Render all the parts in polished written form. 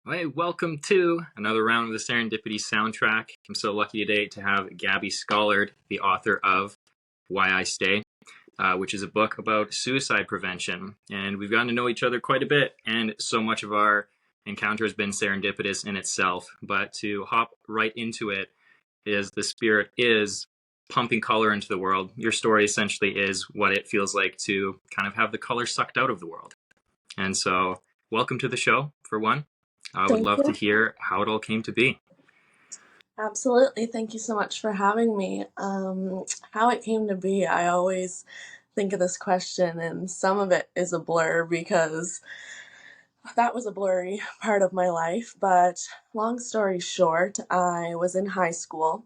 Hey, welcome to another round of the Serendipity soundtrack. I'm so lucky today to have Gabby Scollard, the author of Why I Stay, which is a book about suicide prevention. And we've gotten to know each other quite a bit, and so much of our encounter has been serendipitous in itself. But to hop right into it, is the spirit is pumping color into the world. Your story essentially is what it feels like to kind of have the color sucked out of the world. And so, welcome to the show, for one. I would Thank love to you. hear how it all came to be. Absolutely. Thank you so much for having me. How it came to be, I always think of this question, and some of it is a blur because that was a blurry part of my life. But long story short, I was in high school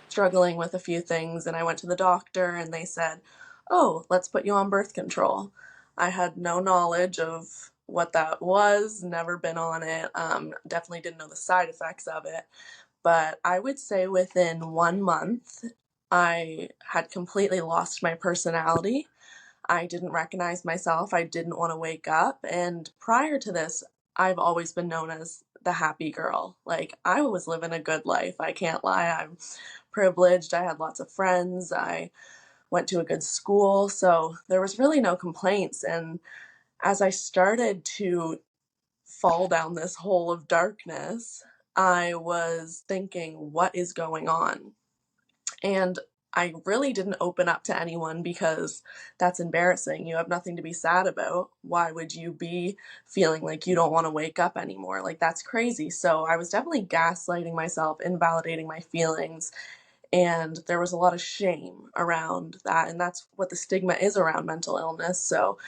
struggling with a few things, and I went to the doctor, and they said, "Oh, let's put you on birth control." I had no knowledge of what that was, never been on it, definitely didn't know the side effects of it. But I would say within 1 month, I had completely lost my personality. I didn't recognize myself. I didn't want to wake up. And prior to this, I've always been known as the happy girl. Like, I was living a good life. I can't lie. I'm privileged. I had lots of friends. I went to a good school. So there was really no complaints. And as I started to fall down this hole of darkness, I was thinking, what is going on? And I really didn't open up to anyone because that's embarrassing. You have nothing to be sad about. Why would you be feeling like you don't want to wake up anymore? Like, that's crazy. So I was definitely gaslighting myself, invalidating my feelings, and there was a lot of shame around that. And that's what the stigma is around mental illness. So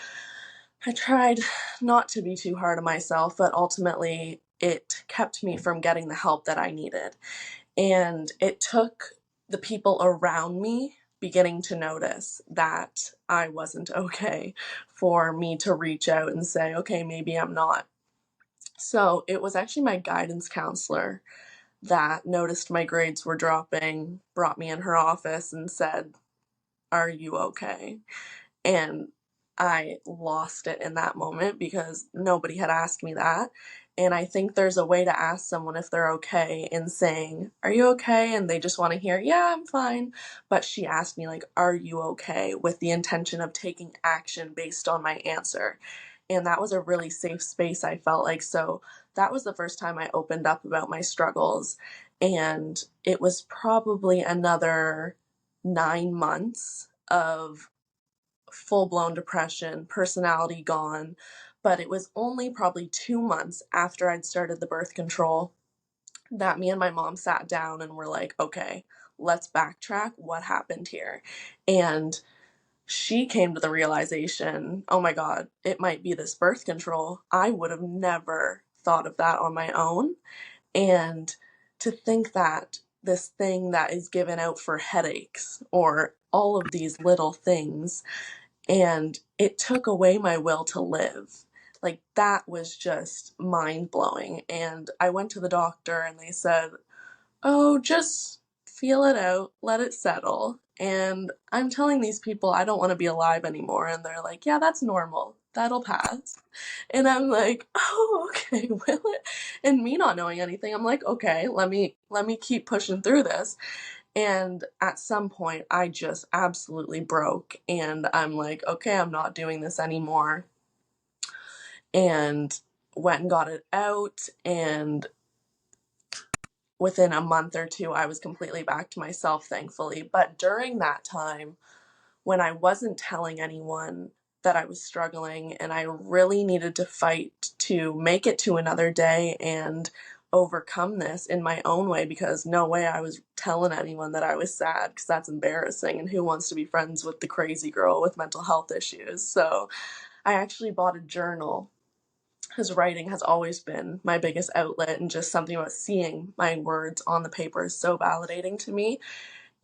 I tried not to be too hard on myself, but ultimately it kept me from getting the help that I needed. And it took the people around me beginning to notice that I wasn't okay for me to reach out and say, okay, maybe I'm not. So it was actually my guidance counselor that noticed my grades were dropping, brought me in her office and said, "Are you okay?" And I lost it in that moment because nobody had asked me that. And I think there's a way to ask someone if they're okay in saying, "Are you okay?" And they just want to hear, "Yeah, I'm fine." But she asked me, like, "Are you okay?" with the intention of taking action based on my answer. And that was a really safe space, I felt like. So that was the first time I opened up about my struggles. And it was probably another 9 months of full blown depression, personality gone. But it was only probably 2 months after I'd started the birth control that me and my mom sat down and were like, okay, let's backtrack. What happened here? And she came to the realization, oh my God, it might be this birth control. I would have never thought of that on my own. And to think that this thing that is given out for headaches or all of these little things, and it took away my will to live. Like, that was just mind blowing. And I went to the doctor and they said, "Oh, just feel it out, let it settle." And I'm telling these people I don't want to be alive anymore. And they're like, "Yeah, that's normal. That'll pass." And I'm like, "Oh, okay, will it?" And me not knowing anything, I'm like, "Okay, let me keep pushing through this." And at some point, I just absolutely broke. And I'm like, okay, I'm not doing this anymore. And went and got it out. And within a month or two, I was completely back to myself, thankfully. But during that time, when I wasn't telling anyone that I was struggling and I really needed to fight to make it to another day and overcome this in my own way, because no way I was telling anyone that I was sad, because that's embarrassing, and who wants to be friends with the crazy girl with mental health issues. So I actually bought a journal, because writing has always been my biggest outlet, and just something about seeing my words on the paper is so validating to me.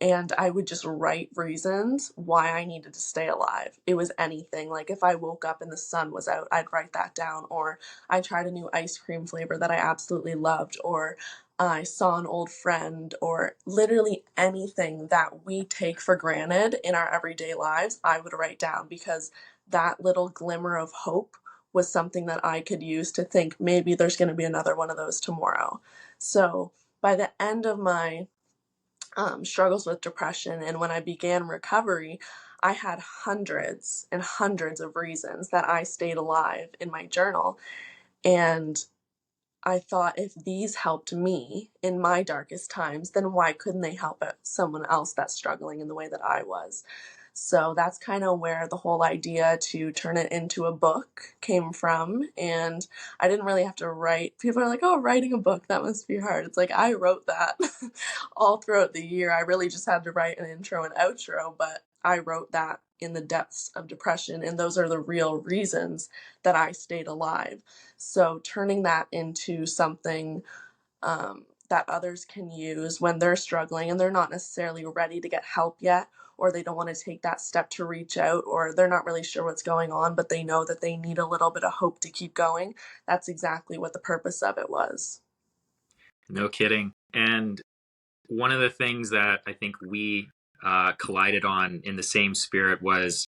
And I would just write reasons why I needed to stay alive. It was anything. Like, if I woke up and the sun was out, I'd write that down. Or I tried a new ice cream flavor that I absolutely loved. Or I saw an old friend. Or literally anything that we take for granted in our everyday lives, I would write down, because that little glimmer of hope was something that I could use to think maybe there's going to be another one of those tomorrow. So by the end of my struggles with depression and when I began recovery, I had hundreds and hundreds of reasons that I stayed alive in my journal. And I thought if these helped me in my darkest times, then why couldn't they help someone else that's struggling in the way that I was? So that's kind of where the whole idea to turn it into a book came from. And I didn't really have to write. People are like, oh, writing a book, that must be hard. It's like, I wrote that all throughout the year. I really just had to write an intro and outro, but I wrote that in the depths of depression. And those are the real reasons that I stayed alive. So turning that into something that others can use when they're struggling and they're not necessarily ready to get help yet, or they don't want to take that step to reach out, or they're not really sure what's going on, but they know that they need a little bit of hope to keep going. That's exactly what the purpose of it was. No kidding. And one of the things that I think we collided on in the same spirit was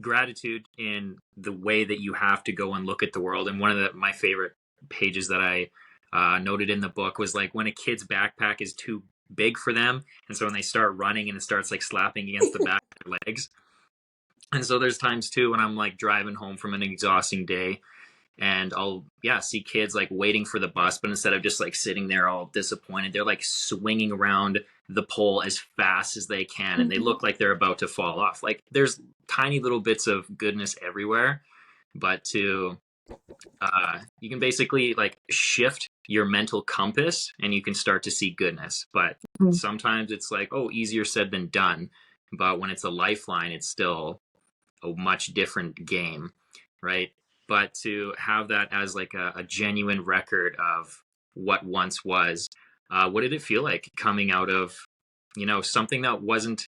gratitude in the way that you have to go and look at the world. And one of my favorite pages that I noted in the book was like when a kid's backpack is too big for them, and so when they start running and it starts like slapping against the back of their legs. And so there's times too when I'm like driving home from an exhausting day and I'll see kids like waiting for the bus, but instead of just like sitting there all disappointed, they're like swinging around the pole as fast as they can, and they look like they're about to fall off. Like there's tiny little bits of goodness everywhere, but you can basically like shift your mental compass and you can start to see goodness. But sometimes it's like, oh, easier said than done. But when it's a lifeline, it's still a much different game, right? But to have that as like a genuine record of what once was, what did it feel like coming out of, something that wasn't,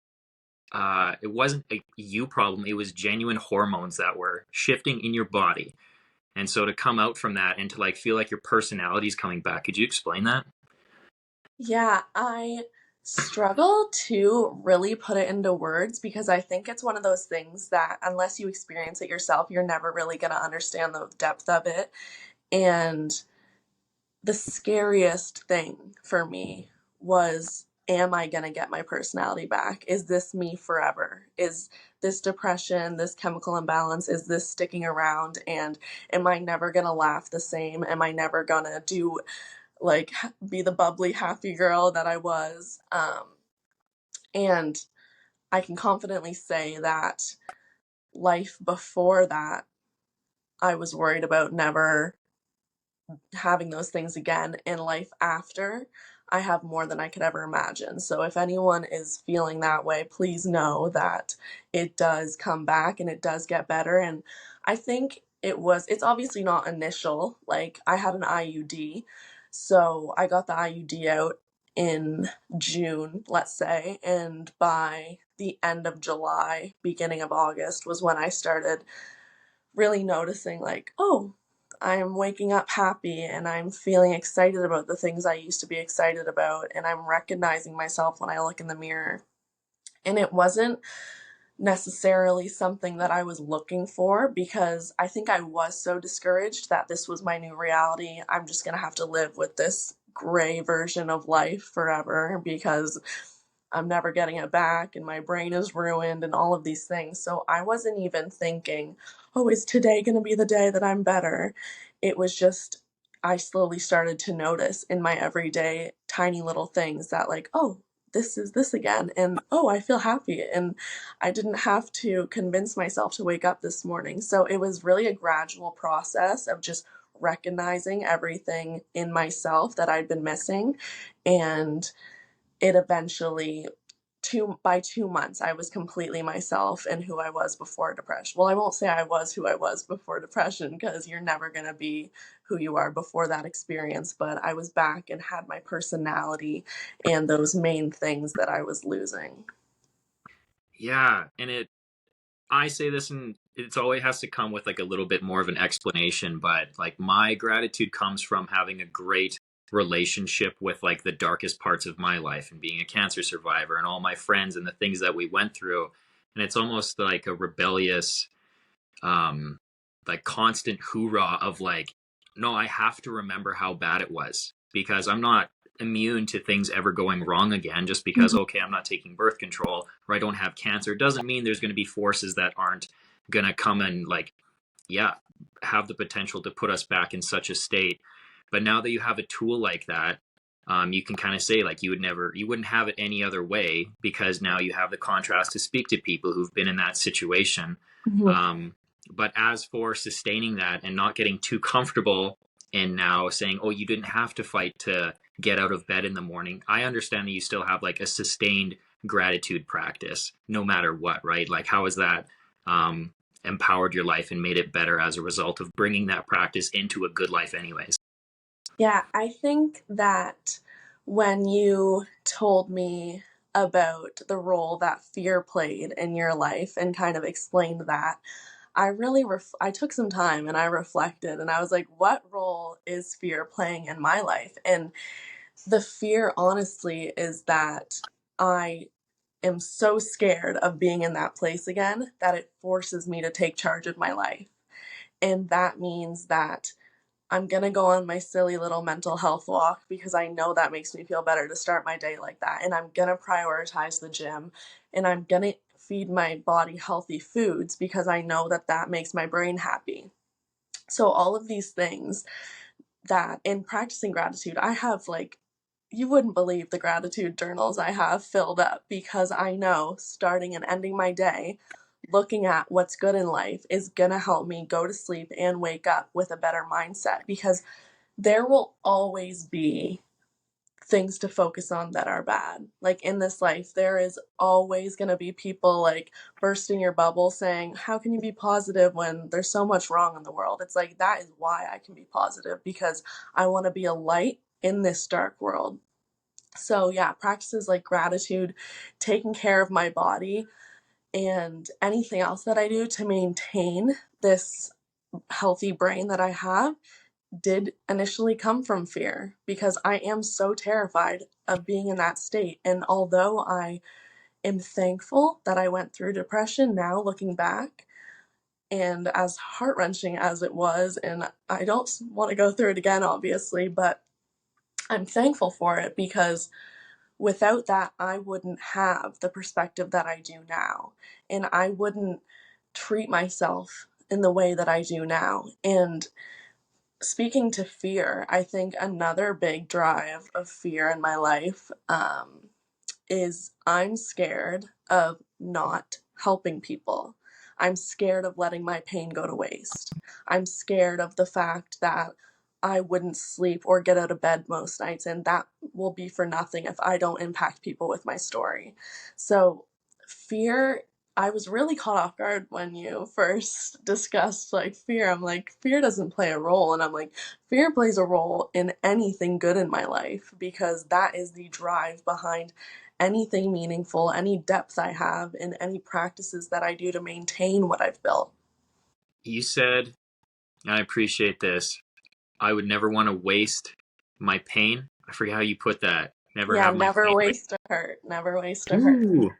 it wasn't a you problem. It was genuine hormones that were shifting in your body. And so to come out from that and to like feel like your personality is coming back, could you explain that? Yeah, I struggle to really put it into words because I think it's one of those things that unless you experience it yourself, you're never really going to understand the depth of it. And the scariest thing for me was, am I going to get my personality back? Is this me forever? Is this depression, this chemical imbalance, is this sticking around? And am I never going to laugh the same? Am I never going to do like be the bubbly, happy girl that I was? And I can confidently say that life before that, I was worried about never having those things again. In life after, I have more than I could ever imagine. So if anyone is feeling that way, please know that it does come back and it does get better. And I think it's obviously not initial. Like I had an IUD. So I got the IUD out in June, let's say. And by the end of July, beginning of August was when I started really noticing like, oh, I'm waking up happy and I'm feeling excited about the things I used to be excited about, and I'm recognizing myself when I look in the mirror. And it wasn't necessarily something that I was looking for because I think I was so discouraged that this was my new reality. I'm just going to have to live with this gray version of life forever because I'm never getting it back and my brain is ruined and all of these things. So I wasn't even thinking, oh, is today going to be the day that I'm better? It was just, I slowly started to notice in my everyday tiny little things that, like, oh, this is this again. And oh, I feel happy. And I didn't have to convince myself to wake up this morning. So it was really a gradual process of just recognizing everything in myself that I'd been missing. And it eventually, by 2 months, I was completely myself and who I was before depression. Well, I won't say I was who I was before depression because you're never going to be who you are before that experience, but I was back and had my personality and those main things that I was losing. Yeah. And I say this and it's always has to come with like a little bit more of an explanation, but like my gratitude comes from having a great relationship with like the darkest parts of my life and being a cancer survivor and all my friends and the things that we went through. And it's almost like a rebellious like constant hoorah of like, no, I have to remember how bad it was because I'm not immune to things ever going wrong again. Just because, Mhm. okay, I'm not taking birth control or I don't have cancer doesn't mean there's going to be forces that aren't going to come and like, yeah, have the potential to put us back in such a state. But now that you have a tool like that, you can kind of say like you wouldn't have it any other way because now you have the contrast to speak to people who've been in that situation. Mhm. But as for sustaining that and not getting too comfortable and now saying, oh, you didn't have to fight to get out of bed in the morning, I understand that you still have like a sustained gratitude practice no matter what, right? Like, how has that empowered your life and made it better as a result of bringing that practice into a good life, anyways? Yeah, I think that when you told me about the role that fear played in your life and kind of explained that, I really I took some time and I reflected and I was like, what role is fear playing in my life? And the fear, honestly, is that I am so scared of being in that place again that it forces me to take charge of my life. And that means that I'm going to go on my silly little mental health walk because I know that makes me feel better to start my day like that. And I'm going to prioritize the gym and I'm going to feed my body healthy foods because I know that that makes my brain happy. So, all of these things that in practicing gratitude, I have like, you wouldn't believe the gratitude journals I have filled up because I know starting and ending my day looking at what's good in life is going to help me go to sleep and wake up with a better mindset because there will always be things to focus on that are bad. Like in this life, there is always going to be people like bursting your bubble saying, how can you be positive when there's so much wrong in the world? It's like, that is why I can be positive because I want to be a light in this dark world. So, yeah, practices like gratitude, taking care of my body, and anything else that I do to maintain this healthy brain that I have did initially come from fear because I am so terrified of being in that state. And although I am thankful that I went through depression now looking back, and as heart wrenching as it was, and I don't want to go through it again, obviously, but I'm thankful for it because without that, I wouldn't have the perspective that I do now. And I wouldn't treat myself in the way that I do now. And speaking to fear, I think another big drive of fear in my life is I'm scared of not helping people. I'm scared of letting my pain go to waste. I'm scared of the fact that I wouldn't sleep or get out of bed most nights, and that will be for nothing if I don't impact people with my story. So, fear, I was really caught off guard when you first discussed like fear. I'm like, fear doesn't play a role. And I'm like, fear plays a role in anything good in my life because that is the drive behind anything meaningful, any depth I have, and any practices that I do to maintain what I've built. You said, and I appreciate this, I would never want to waste my pain. I forget how you put that. Never Yeah, have my never pain. waste a hurt. Never waste a hurt. Ooh.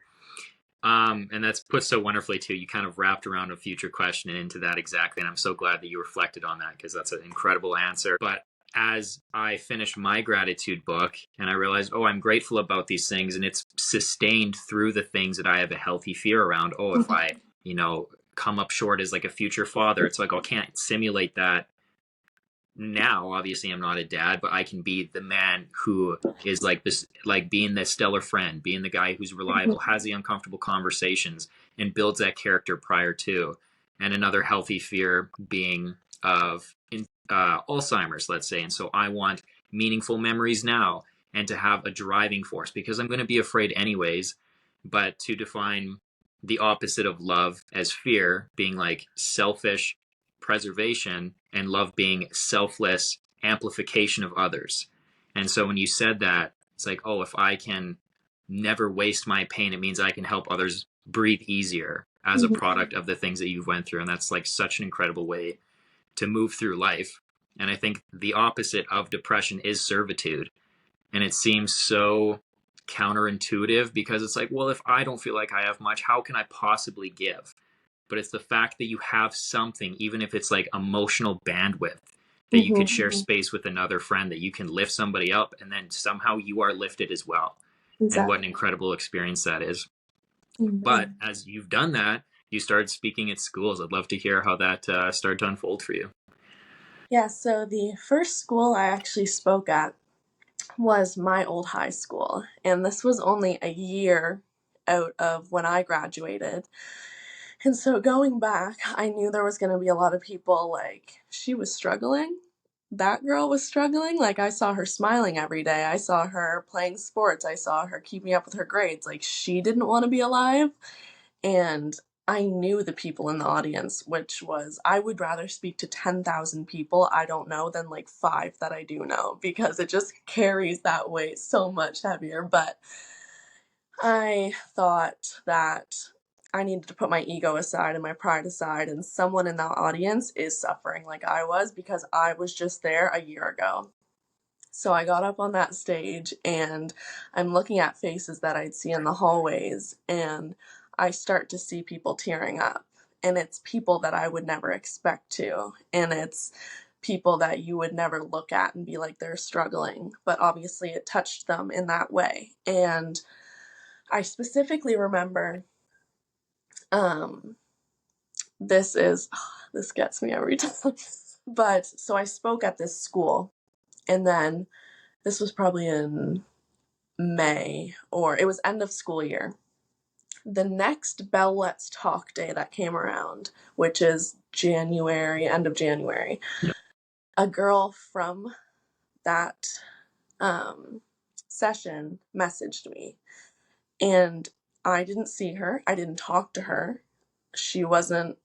And that's put so wonderfully too. You kind of wrapped around a future question and into that exactly. And I'm so glad that you reflected on that because that's an incredible answer. But as I finished my gratitude book and I realized, oh, I'm grateful about these things and it's sustained through the things that I have a healthy fear around. Oh, if I, come up short as like a future father, it's like, oh, I can't simulate that now. Obviously I'm not a dad, but I can be the man who is like this, like being the stellar friend, being the guy who's reliable, has the uncomfortable conversations and builds that character prior to. And another healthy fear being of Alzheimer's, let's say. And so I want meaningful memories now and to have a driving force because I'm going to be afraid anyways. But to define the opposite of love as fear being like selfish preservation and love being selfless amplification of others. And so when you said that, it's like, oh, if I can never waste my pain, it means I can help others breathe easier as a product of the things that you've went through. And that's like such an incredible way to move through life. And I think the opposite of depression is servitude. And it seems so counterintuitive because it's like, well, if I don't feel like I have much, how can I possibly give? but it's the fact that you have something, even if it's like emotional bandwidth, that you could share Mm-hmm. space with another friend, that you can lift somebody up, and then somehow you are lifted as well. And what an Exactly. incredible experience that is. But Mm-hmm. as you've done that, you started speaking at schools. I'd love to hear how that started to unfold for you. Yeah, so the first school I actually spoke at was my old high school, and this was only a year out of when I graduated. And so going back, I knew there was going to be a lot of people like, she was struggling. That girl was struggling. Like, I saw her smiling every day. I saw her playing sports. I saw her keeping up with her grades. Like, she didn't want to be alive. And I knew the people in the audience, which was, I would rather speak to 10,000 people I don't know than like 5 that I do know, because it just carries that weight so much heavier. But I thought that I needed to put my ego aside and my pride aside, and someone in that audience is suffering like I was, because I was just there a year ago. So I got up on that stage and I'm looking at faces that I'd see in the hallways, and I start to see people tearing up. And it's people that I would never expect to. And it's people that you would never look at and be like, they're struggling. But obviously it touched them in that way. And I specifically remember, um, this gets me every time. But so I spoke at this school, and then this was probably in May, or it was end of school year. The next Bell Let's Talk day that came around, which is January, end of January, Yep. a girl from that session messaged me, and I didn't see her. I didn't talk to her. She wasn't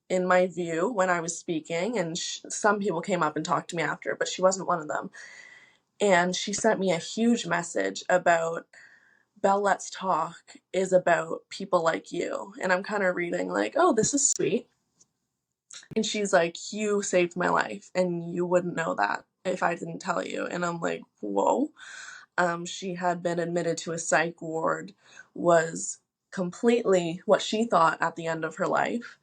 in my view when I was speaking, and some people came up and talked to me after, but she wasn't one of them. And she sent me a huge message about, Bell Let's Talk is about people like you. And I'm kind of reading like, oh, this is sweet. And she's like, you saved my life, and you wouldn't know that if I didn't tell you. And I'm like, whoa. She had been admitted to a psych ward, was completely what she thought at the end of her life.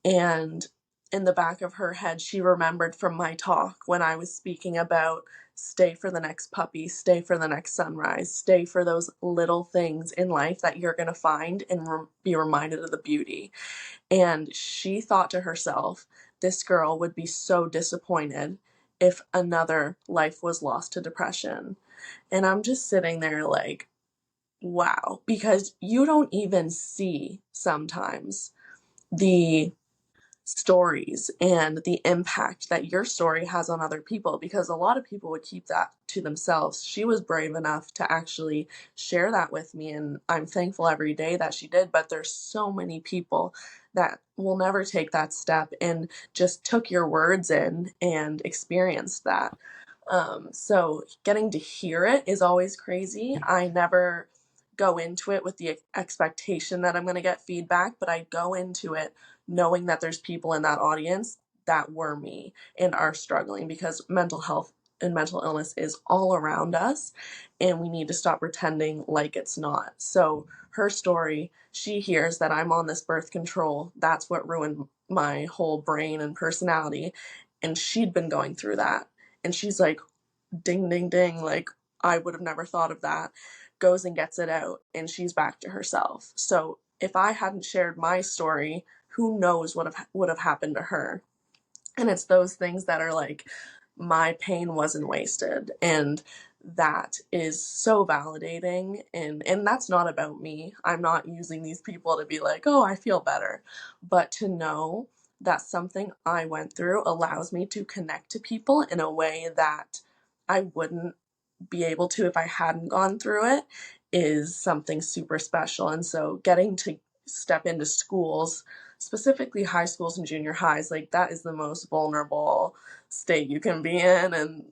And in the back of her head, she remembered from my talk when I was speaking about stay for the next puppy, stay for the next sunrise, stay for those little things in life that you're going to find and be reminded of the beauty. And she thought to herself, this girl would be so disappointed if another life was lost to depression. And I'm just sitting there like, wow, because you don't even see sometimes the stories and the impact that your story has on other people, because a lot of people would keep that to themselves. She was brave enough to actually share that with me, and I'm thankful every day that she did. But there's so many people that will never take that step and just took your words in and experienced that. So getting to hear it is always crazy. I never go into it with the expectation that I'm going to get feedback, but I go into it knowing that there's people in that audience that were me and are struggling, because mental health and mental illness is all around us, and we need to stop pretending like it's not. So her story, she hears that I'm on this birth control. That's what ruined my whole brain and personality. And she'd been going through that. And she's like, ding, ding, ding. Like, I would have never thought of that. Goes and gets it out, and she's back to herself. So if I hadn't shared my story, who knows what would have happened to her. And it's those things that are like, my pain wasn't wasted, and that is so validating. And that's not about me. I'm not using these people to be like, oh, I feel better, but to know that something I went through allows me to connect to people in a way that I wouldn't be able to if I hadn't gone through it is something super special. And so getting to step into schools, specifically high schools and junior highs, like, that is the most vulnerable state you can be in, and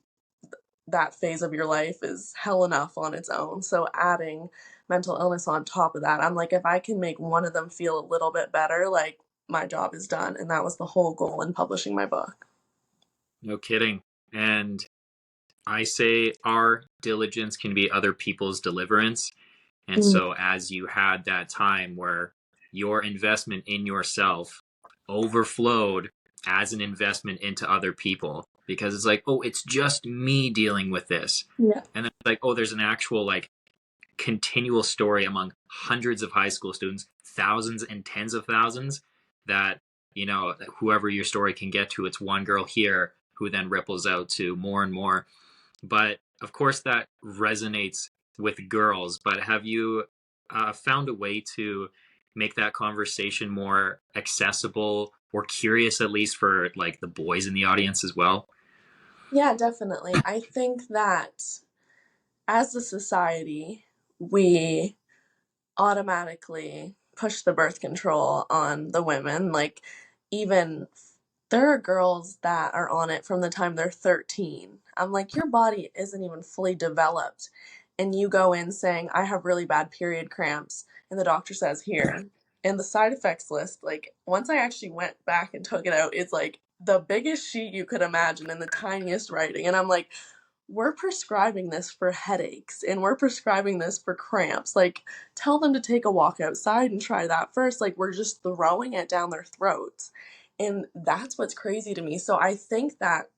that phase of your life is hell enough on its own. So adding mental illness on top of that, I'm like, if I can make one of them feel a little bit better, like, my job is done. And that was the whole goal in publishing my book. No kidding. And I say our diligence can be other people's deliverance. And Mm. so as you had that time where your investment in yourself overflowed as an investment into other people, because it's like, oh, it's just me dealing with this. Yeah. And then it's like, oh, there's an actual like continual story among hundreds of high school students, thousands and tens of thousands, that, whoever your story can get to, it's one girl here who then ripples out to more and more. But of course, that resonates with girls. But have you found a way to make that conversation more accessible or curious, at least for like the boys in the audience as well? Yeah, definitely. I think that as a society, we automatically push the birth control on the women. Like, even there are girls that are on it from the time they're 13. I'm like, your body isn't even fully developed. And you go in saying, I have really bad period cramps. And the doctor says, here. And the side effects list, like, once I actually went back and took it out, it's like the biggest sheet you could imagine and the tiniest writing. And I'm like, we're prescribing this for headaches and we're prescribing this for cramps. Like, tell them to take a walk outside and try that first. Like, we're just throwing it down their throats. And that's what's crazy to me. So I think that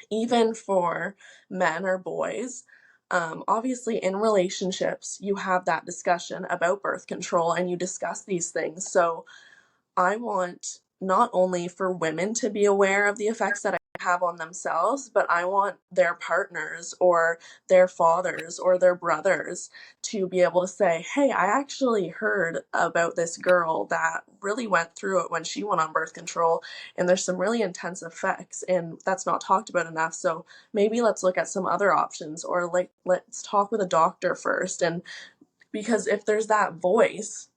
even for men or boys, obviously in relationships, you have that discussion about birth control and you discuss these things. So I want not only for women to be aware of the effects that I have on themselves, but I want their partners or their fathers or their brothers to be able to say, hey, I actually heard about this girl that really went through it when she went on birth control, and there's some really intense effects, and that's not talked about enough. So maybe let's look at some other options, or like, let's talk with a doctor first. And because if there's that voice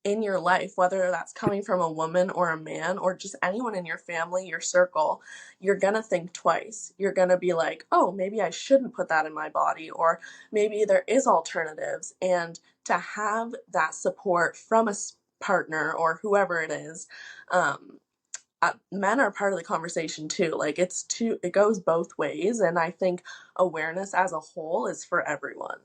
in your life, whether that's coming from a woman or a man or just anyone in your family, your circle, you're going to think twice. You're going to be like, oh, maybe I shouldn't put that in my body, or maybe there is alternatives. And to have that support from a partner or whoever it is, men are part of the conversation too. Like, it goes both ways. And I think awareness as a whole is for everyone.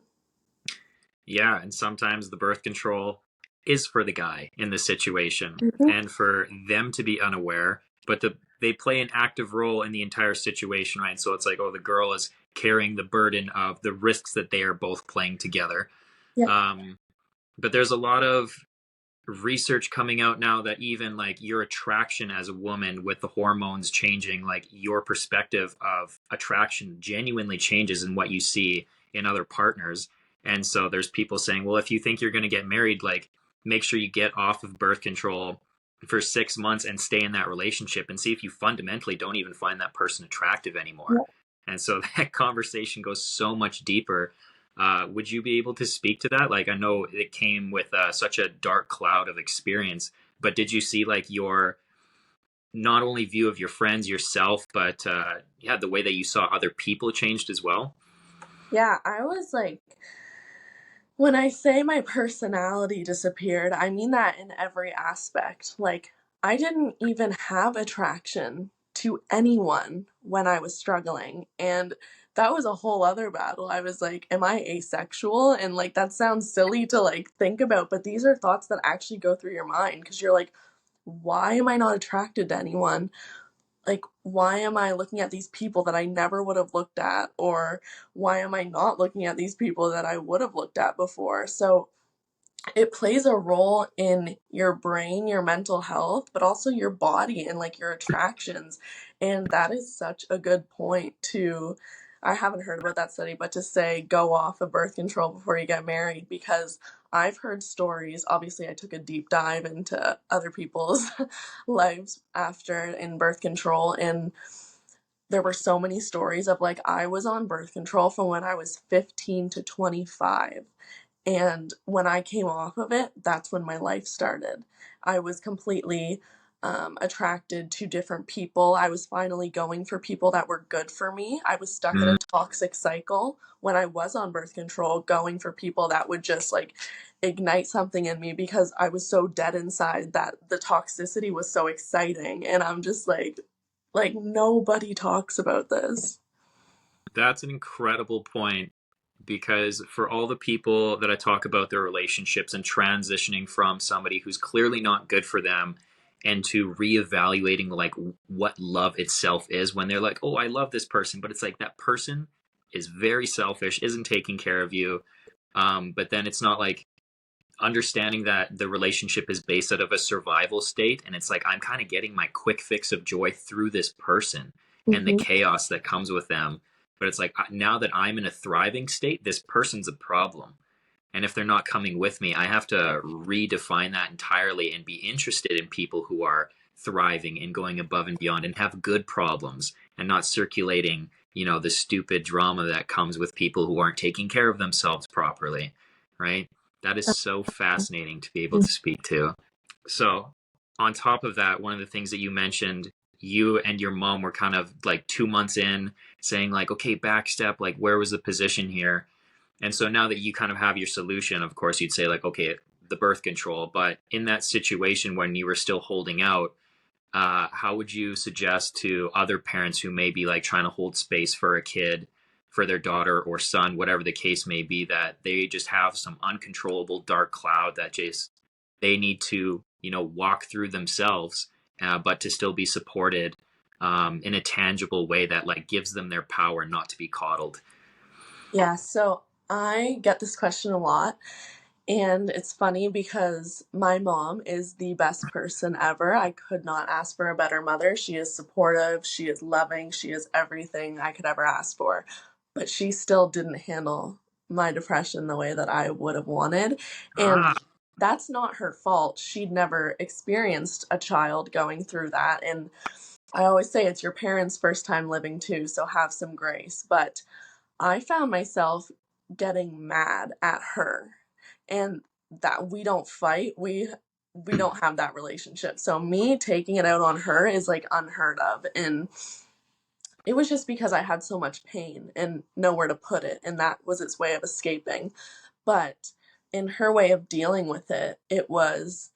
Yeah, and sometimes the birth control is for the guy in the situation, Mhm. and for them to be unaware, but they play an active role in the entire situation, right? So it's like, oh, the girl is carrying the burden of the risks that they are both playing together. Yeah. Um, but there's a lot of research coming out now that even like your attraction as a woman, with the hormones changing, like your perspective of attraction genuinely changes in what you see in other partners. And so there's people saying, well, if you think you're going to get married, like, make sure you get off of birth control for 6 months and stay in that relationship and see if you fundamentally don't even find that person attractive anymore. And so that conversation goes so much deeper. Would you be able to speak to that? Like, I know it came with such a dark cloud of experience, but did you see like your not only view of your friends, yourself, but yeah, the way that you saw other people changed as well? Yeah, I was like, when I say my personality disappeared, I mean that in every aspect. Like, I didn't even have attraction to anyone when I was struggling. And that was a whole other battle. I was like, am I asexual? And like, that sounds silly to like think about, but these are thoughts that actually go through your mind because you're like, why am I not attracted to anyone? Like, why am I looking at these people that I never would have looked at? Or why am I not looking at these people that I would have looked at before? So it plays a role in your brain, your mental health, but also your body and like your attractions. And that is such a good point to, I haven't heard about that study, but to say go off of birth control before you get married, because I've heard stories. Obviously, I took a deep dive into other people's lives after in birth control, and there were so many stories of like, I was on birth control from when I was 15 to 25. And when I came off of it, that's when my life started. I was completely attracted to different people. I was finally going for people that were good for me. I was stuck in a Mm, toxic cycle when I was on birth control, going for people that would just like ignite something in me because I was so dead inside that the toxicity was so exciting. And I'm just like nobody talks about this. that's an incredible point, because for all the people that I talk about their relationships and transitioning from somebody who's clearly not good for them and to reevaluating like what love itself is when they're like, oh, I love this person, but it's like that person is very selfish, isn't taking care of you. But then it's not like understanding that the relationship is based out of a survival state, and it's like I'm kind of getting my quick fix of joy through this person and the Hmm. chaos that comes with them. But it's like now that I'm in a thriving state, this person's a problem, and if they're not coming with me, I have to redefine that entirely and be interested in people who are thriving and going above and beyond and have good problems, and not circulating, the stupid drama that comes with people who aren't taking care of themselves properly, right? That is so fascinating to be able to speak to. So, on top of that, one of the things that you mentioned, you and your mom were kind of like 2 months in saying, like, okay, backstep, like, where was the position here? And so now that you kind of have your solution, of course, you'd say, like, okay, the birth control. But in that situation when you were still holding out, how would you suggest to other parents who may be like trying to hold space for a kid, for their daughter or son, whatever the case may be, that they just have some uncontrollable dark cloud that just they need to, walk through themselves, but to still be supported in a tangible way that like gives them their power, not to be coddled? Yeah, so I get this question a lot. And it's funny because my mom is the best person ever. I could not ask for a better mother. She is supportive, she is loving, she is everything I could ever ask for. But she still didn't handle my depression the way that I would have wanted. And Ah, that's not her fault. She'd never experienced a child going through that. And I always say it's your parents' first time living too, so have some grace. But I found myself getting mad at her, and that we don't fight. We don't have that relationship. So me taking it out on her is like unheard of, and it was just because I had so much pain and nowhere to put it, and that was its way of escaping. But in her way of dealing with it, it was,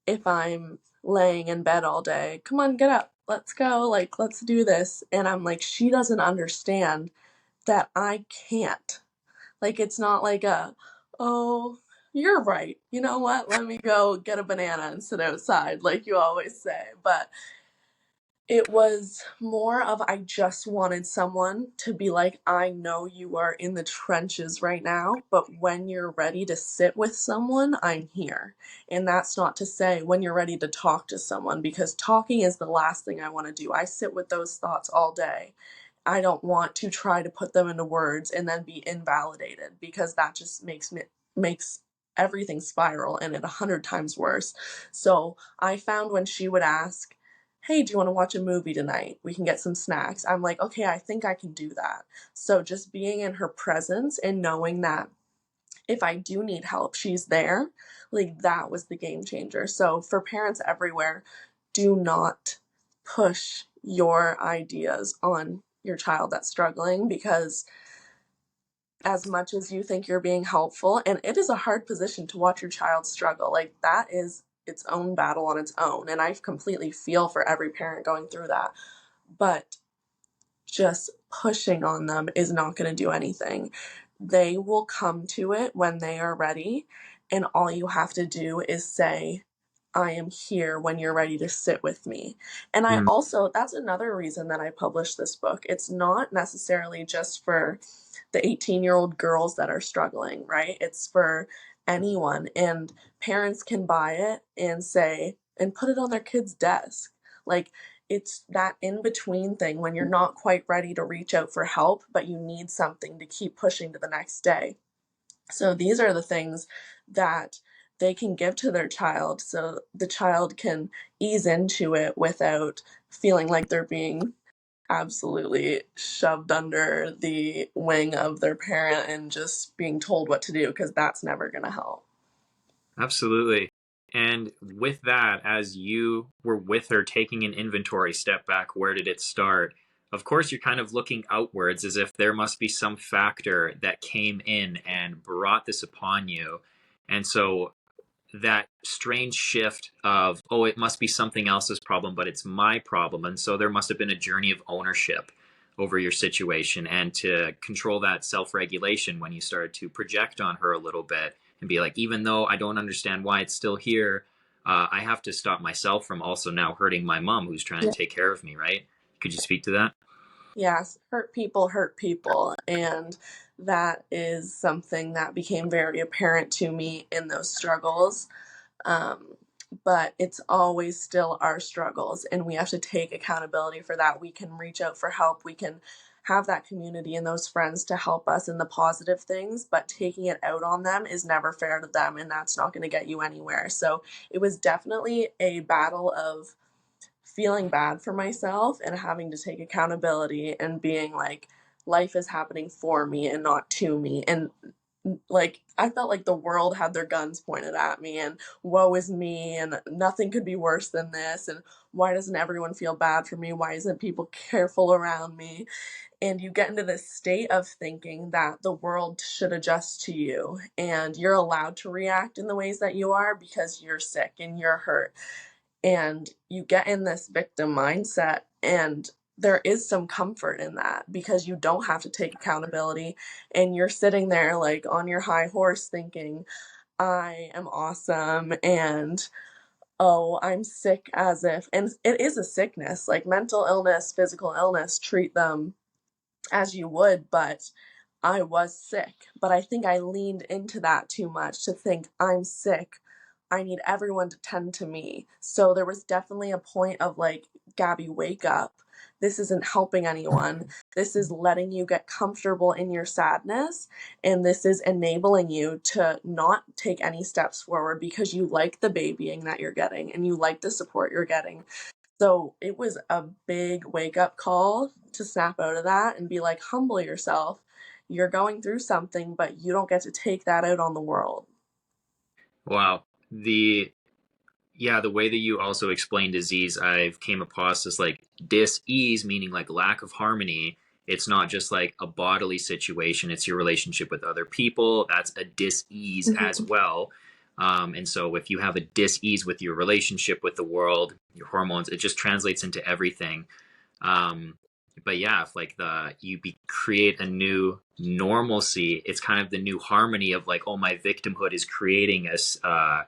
if I'm laying in bed all day, come on, get up, let's go, like, let's do this. And I'm like, she doesn't understand that I can't. Like, it's not like oh, you're right. You know what? Let me go get a banana and sit outside, like you always say. But it was more of, I just wanted someone to be like, I know you are in the trenches right now, but when you're ready to sit with someone, I'm here. And that's not to say when you're ready to talk to someone, because talking is the last thing I want to do. I sit with those thoughts all day. I don't want to try to put them into words and then be invalidated, because that just makes everything spiral and it 100 times worse. So I found when she would ask, hey, do you want to watch a movie tonight? We can get some snacks. I'm like, okay, I think I can do that. So just being in her presence and knowing that if I do need help, she's there, like, that was the game changer. So for parents everywhere, do not push your ideas on your child that's struggling, because as much as you think you're being helpful, and it is a hard position to watch your child struggle, like, that is its own battle on its own. And I completely feel for every parent going through that. But just pushing on them is not going to do anything. They will come to it when they are ready. And all you have to do is say, I am here when you're ready to sit with me. And I mm, also, that's another reason that I published this book. It's not necessarily just for the 18-year-old girls that are struggling, right? It's for anyone. And parents can buy it and say, and put it on their kid's desk. Like, it's that in between thing when you're not quite ready to reach out for help, but you need something to keep pushing to the next day. So these are the things that they can give to their child so the child can ease into it without feeling like they're being absolutely shoved under the wing of their parent and just being told what to do, because that's never going to help. absolutely. And with that, as you were with her taking an inventory step back, where did it start? Of course, you're kind of looking outwards as if there must be some factor that came in and brought this upon you. And so that strange shift of, oh, it must be something else's problem, but it's my problem. And so there must have been a journey of ownership over your situation, and to control that self-regulation when you started to project on her a little bit and be like, even though I don't understand why it's still here, I have to stop myself from also now hurting my mom who's trying Yeah. to take care of me, right? Could you speak to that? Yes, hurt people hurt people. And that is something that became very apparent to me in those struggles. Um, but it's always still our struggles, and we have to take accountability for that. We can reach out for help. We can have that community and those friends to help us in the positive things, but taking it out on them is never fair to them, and that's not going to get you anywhere. So it was definitely a battle of feeling bad for myself and having to take accountability and being like, life is happening for me and not to me. And like, I felt like the world had their guns pointed at me, and woe is me, and nothing could be worse than this. And why doesn't everyone feel bad for me? Why isn't people careful around me? And you get into this state of thinking that the world should adjust to you, and you're allowed to react in the ways that you are because you're sick and you're hurt, and you get in this victim mindset. And there is some comfort in that because you don't have to take accountability, and you're sitting there like on your high horse thinking, I am awesome, and oh, I'm sick, as if, and it is a sickness, like mental illness, physical illness, treat them as you would. But I was sick, but I think I leaned into that too much to think, I'm sick, I need everyone to tend to me. So there was definitely a point of like, Gabby, wake up. This isn't helping anyone. This is letting you get comfortable in your sadness. And this is enabling you to not take any steps forward because you like the babying that you're getting and you like the support you're getting. So it was a big wake up call to snap out of that and be like, humble yourself. You're going through something, but you don't get to take that out on the world. Wow. The way that you also explain disease, I've came across as like dis-ease, meaning like lack of harmony. It's not just like a bodily situation, it's your relationship with other people. That's a dis-ease as Mhm. well. And so if you have a dis-ease with your relationship with the world, your hormones, it just translates into everything. Um, but yeah, if like create a new normalcy, it's kind of the new harmony of like, oh, my victimhood is creating a,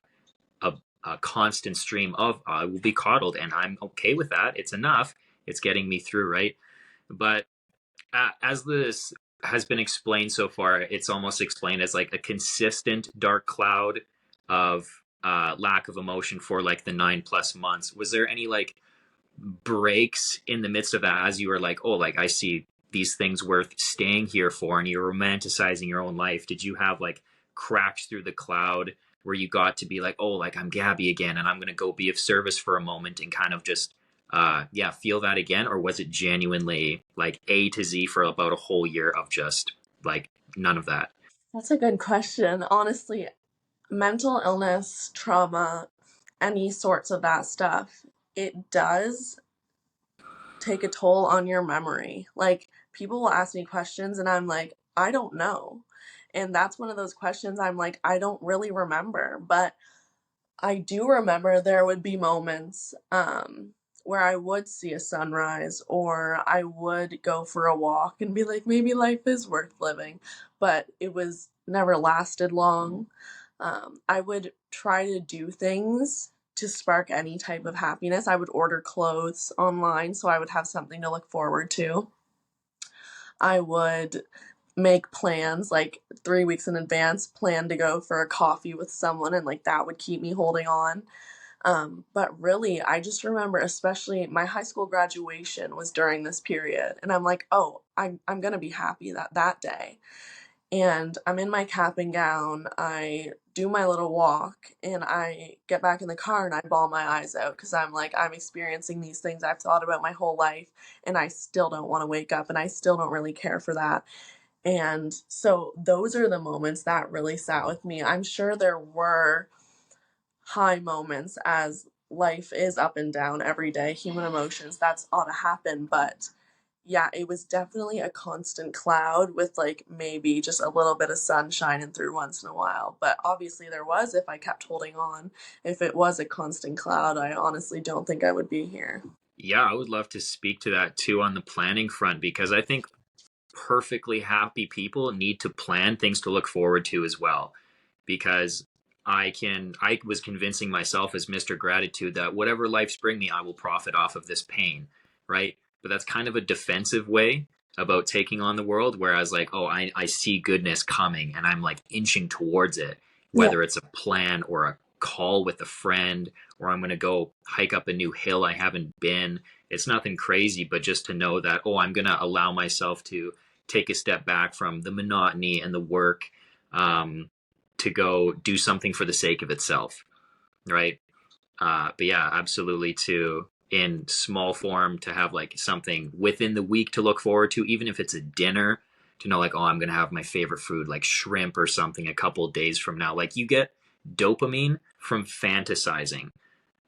a constant stream of I will be coddled, and I'm okay with that. It's enough. It's getting me through, right? But as this has been explained so far, it's almost explained as like a consistent dark cloud of lack of emotion for like the 9+ months. Was there any like breaks in the midst of that as you were like, oh, like I see these things worth staying here for, and you're romanticizing your own life? Did you have like cracks through the cloud where you got to be like, oh, like I'm Gabby again and I'm going to go be of service for a moment and kind of just feel that again? Or was it genuinely like A to Z for about a whole year of just like none of that? That's a good question. Honestly, mental illness, trauma, any sorts of that stuff, it does take a toll on your memory. Like, people will ask me questions, and I'm like, I don't know. And that's one of those questions I'm like, I don't really remember. But I do remember there would be moments where I would see a sunrise, or I would go for a walk and be like, maybe life is worth living. But it was never lasted long. I would try to do things to spark any type of happiness. I would order clothes online so I would have something to look forward to. I would make plans like 3 weeks in advance, plan to go for a coffee with someone, and like that would keep me holding on. But really, I just remember, especially my high school graduation was during this period, and I'm like, oh, I'm gonna be happy that day. And I'm in my cap and gown. I do my little walk, and I get back in the car and I bawl my eyes out because I'm like, I'm experiencing these things I've thought about my whole life, and I still don't want to wake up, and I still don't really care for that. And so those are the moments that really sat with me. I'm sure there were high moments, as life is up and down every day, human emotions, that's ought to happen. But yeah, it was definitely a constant cloud with like maybe just a little bit of sun shining through once in a while. But obviously there was, if I kept holding on. If it was a constant cloud, I honestly don't think I would be here. Yeah, I would love to speak to that too on the planning front, because I think perfectly happy people need to plan things to look forward to as well. Because I was convincing myself as Mr. Gratitude that whatever life's bring me, I will profit off of this pain, right? But that's kind of a defensive way about taking on the world. Whereas like, oh, I see goodness coming and I'm like inching towards it, Yeah. whether it's a plan or a call with a friend, or I'm going to go hike up a new hill I haven't been. It's nothing crazy, but just to know that, oh, I'm going to allow myself to take a step back from the monotony and the work, to go do something for the sake of itself, right? But yeah, absolutely, to in small form, to have like something within the week to look forward to, even if it's a dinner, to know like, oh, I'm gonna have my favorite food like shrimp or something a couple of days from now. Like, you get dopamine from fantasizing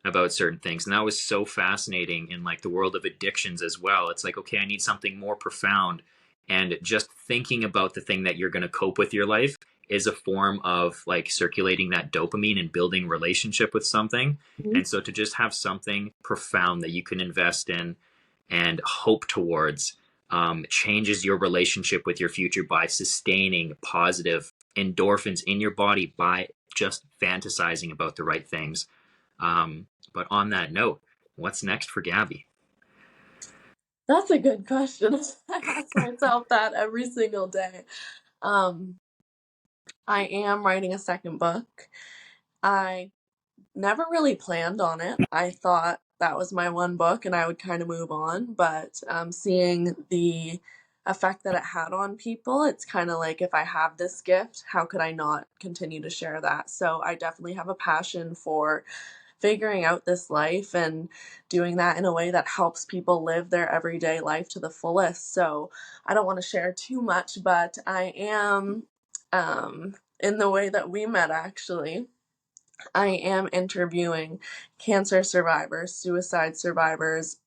about certain things, and that was so fascinating in like the world of addictions as well. It's like, okay, I need something more profound, and just thinking about the thing that you're going to cope with your life is a form of like circulating that dopamine and building relationship with something. Mhm. And so to just have something profound that you can invest in and hope towards, changes your relationship with your future by sustaining positive endorphins in your body by just fantasizing about the right things. But on that note, what's next for Gabby? That's a good question. I ask myself that every single day. Um, I am writing a second book. I never really planned on it. I thought that was my one book and I would kind of move on, but seeing the effect that it had on people, it's kind of like, if I have this gift, how could I not continue to share that? So I definitely have a passion for figuring out this life and doing that in a way that helps people live their everyday life to the fullest. So I don't want to share too much, but I am, in the way that we met actually, I am interviewing cancer survivors, suicide survivors,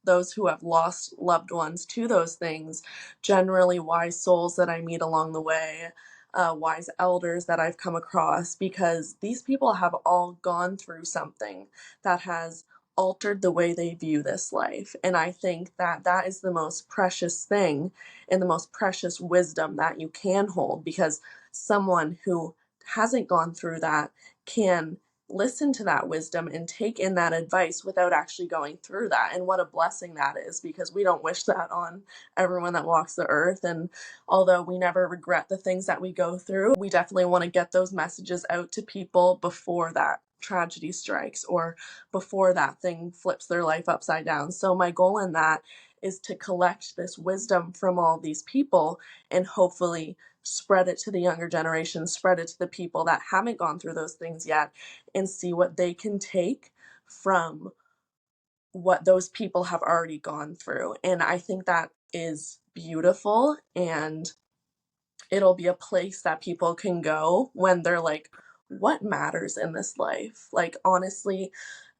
those who have lost loved ones to those things, generally wise souls that I meet along the way, wise elders that I've come across, because these people have all gone through something that has altered the way they view this life. And I think that that is the most precious thing and the most precious wisdom that you can hold, because someone who hasn't gone through that can listen to that wisdom and take in that advice without actually going through that. And what a blessing that is, because we don't wish that on everyone that walks the earth. And although we never regret the things that we go through, we definitely want to get those messages out to people before that tragedy strikes or before that thing flips their life upside down. So my goal in that is to collect this wisdom from all these people and hopefully spread it to the younger generation, spread it to the people that haven't gone through those things yet, and see what they can take from what those people have already gone through. And I think that is beautiful, and it'll be a place that people can go when they're like, what matters in this life? Like, honestly,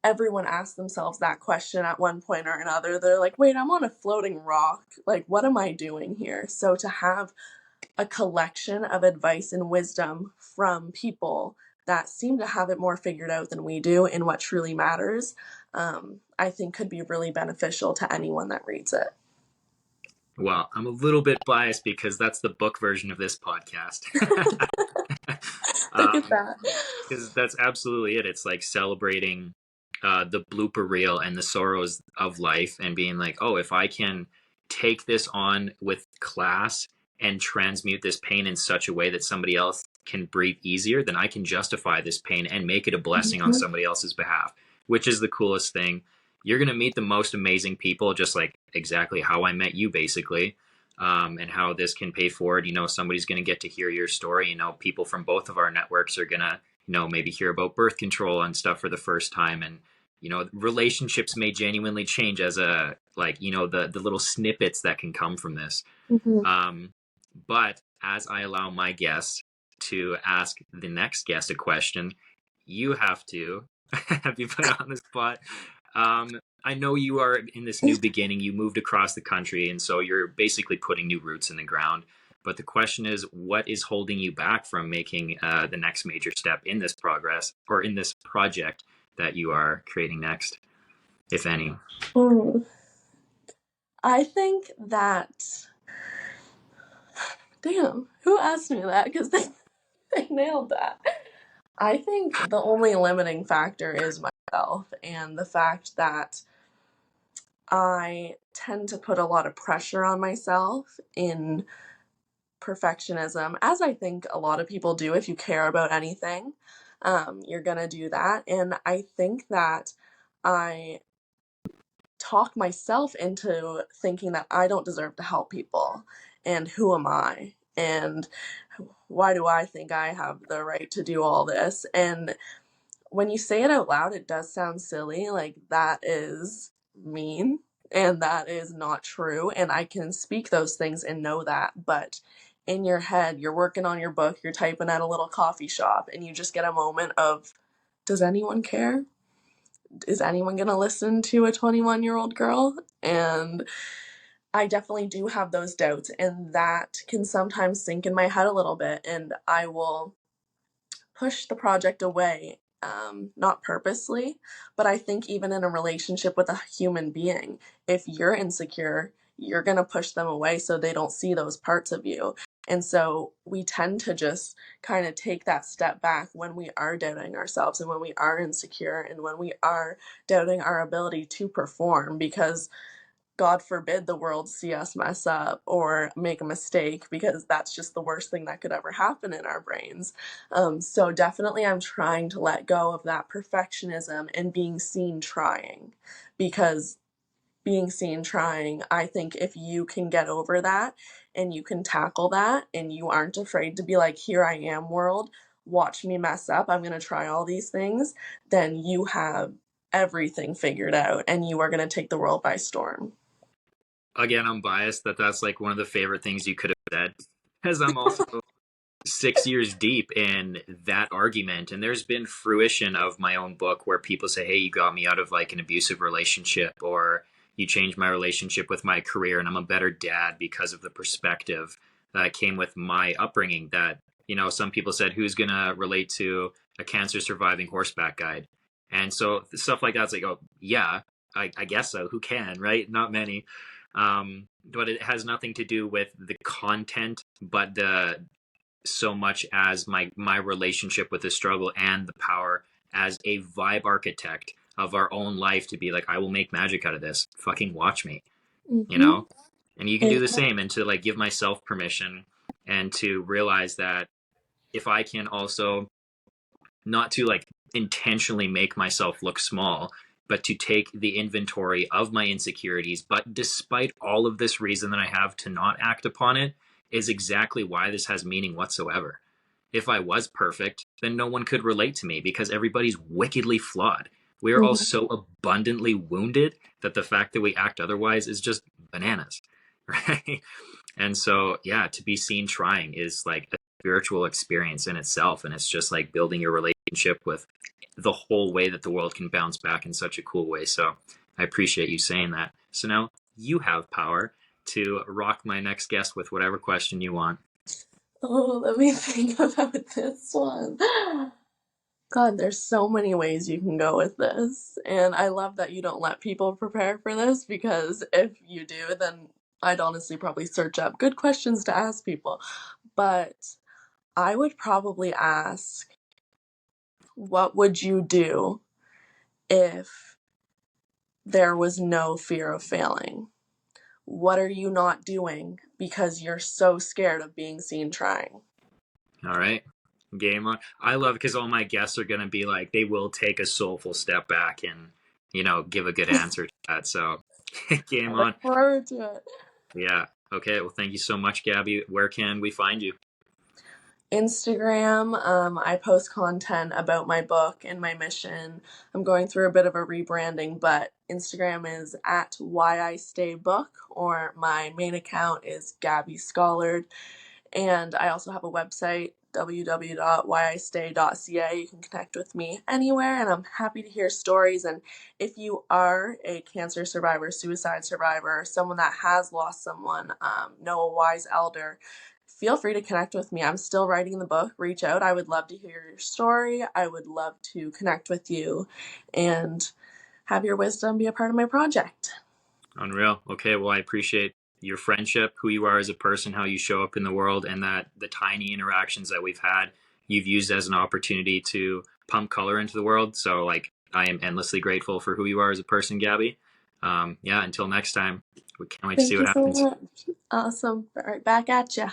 everyone asks themselves that question at one point or another. They're like, wait, I'm on a floating rock. Like, what am I doing here? So to have a collection of advice and wisdom from people that seem to have it more figured out than we do in what truly matters, I think could be really beneficial to anyone that reads it. Well, I'm a little bit biased because that's the book version of this podcast. Look at um, that. because that's absolutely it. It's like celebrating the blooper reel and the sorrows of life, and being like, oh, if I can take this on with class and transmute this pain in such a way that somebody else can breathe easier, then I can justify this pain and make it a blessing on Mhm. somebody else's behalf, which is the coolest thing. You're going to meet the most amazing people, just like exactly how I met you, basically. And how this can pay forward. Somebody's going to get to hear your story. People from both of our networks are going to, maybe hear about birth control and stuff for the first time. And, relationships may genuinely change as a, like, the little snippets that can come from this. Mhm. Um, but as I allow my guests to ask the next guest a question, you have to be put on the spot. I know you are in this new beginning. You moved across the country, and so you're basically putting new roots in the ground. But the question is, what is holding you back from making the next major step in this progress, or in this project that you are creating next, if any? Mm. I think that, damn, who asked me that? Because they nailed that. I think the only limiting factor is myself and the fact that I tend to put a lot of pressure on myself in perfectionism, as I think a lot of people do. If you care about anything, you're going to do that. And I think that I talk myself into thinking that I don't deserve to help people. And who am I? And why do I think I have the right to do all this? And when you say it out loud, it does sound silly. Like, that is mean and that is not true. And I can speak those things and know that. But in your head, you're working on your book, you're typing at a little coffee shop, and you just get a moment of, does anyone care? Is anyone going to listen to a 21-year-old girl? And I definitely do have those doubts, and that can sometimes sink in my head a little bit. And I will push the project away, not purposely, but I think even in a relationship with a human being, if you're insecure, you're going to push them away so they don't see those parts of you. And so we tend to just kind of take that step back when we are doubting ourselves and when we are insecure and when we are doubting our ability to perform, because God forbid the world see us mess up or make a mistake, because that's just the worst thing that could ever happen in our brains. So definitely I'm trying to let go of that perfectionism and being seen trying, because being seen trying, I think if you can get over that and you can tackle that and you aren't afraid to be like, here I am, world, watch me mess up, I'm going to try all these things, then you have everything figured out and you are going to take the world by storm. Again, I'm biased that that's like one of the favorite things you could have said, because I'm also 6 years deep in that argument. And there's been fruition of my own book where people say, hey, you got me out of like an abusive relationship, or you changed my relationship with my career, and I'm a better dad because of the perspective that came with my upbringing. That, some people said, who's going to relate to a cancer surviving horseback guide? And so stuff like that's like, oh, yeah, I guess so. Who can, right? Not many. But it has nothing to do with the content, but the so much as my relationship with the struggle and the power as a vibe architect of our own life to be like, I will make magic out of this. Fucking watch me, you Mm-hmm. know? And you can do the same, and to like give myself permission and to realize that if I can also not to like intentionally make myself look small, but to take the inventory of my insecurities. But despite all of this reason that I have to not act upon it, is exactly why this has meaning whatsoever. If I was perfect, then no one could relate to me because everybody's wickedly flawed. We are all Mm-hmm. so abundantly wounded that the fact that we act otherwise is just bananas, right? And so, yeah, to be seen trying is like a spiritual experience in itself. And it's just like building your relationship with the whole way that the world can bounce back in such a cool way. So I appreciate you saying that. So now you have power to rock my next guest with whatever question you want. Oh, let me think about this one. God, there's so many ways you can go with this. And I love that you don't let people prepare for this, because if you do, then I'd honestly probably search up good questions to ask people. But I would probably ask, what would you do if there was no fear of failing? What are you not doing because you're so scared of being seen trying? All right. Game on. I love, because all my guests are going to be like, they will take a soulful step back and, give a good answer to that. So I game look on. forward to it. Yeah. Okay. Well, thank you so much, Gabby. Where can we find you? Instagram, I post content about my book and my mission. I'm going through a bit of a rebranding, but Instagram is at Why I Stay Book, or my main account is Gabby Scollard. And I also have a website, www.whyistay.ca. You can connect with me anywhere, and I'm happy to hear stories. And if you are a cancer survivor, suicide survivor, someone that has lost someone, know a wise elder, feel free to connect with me. I'm still writing the book. Reach out. I would love to hear your story. I would love to connect with you and have your wisdom be a part of my project. Unreal. Okay. Well, I appreciate your friendship, who you are as a person, how you show up in the world, and that the tiny interactions that we've had you've used as an opportunity to pump color into the world. So like, I am endlessly grateful for who you are as a person, Gabby. Yeah, until next time, we can't wait to see Thank what you so happens. much. Awesome. Right back at ya.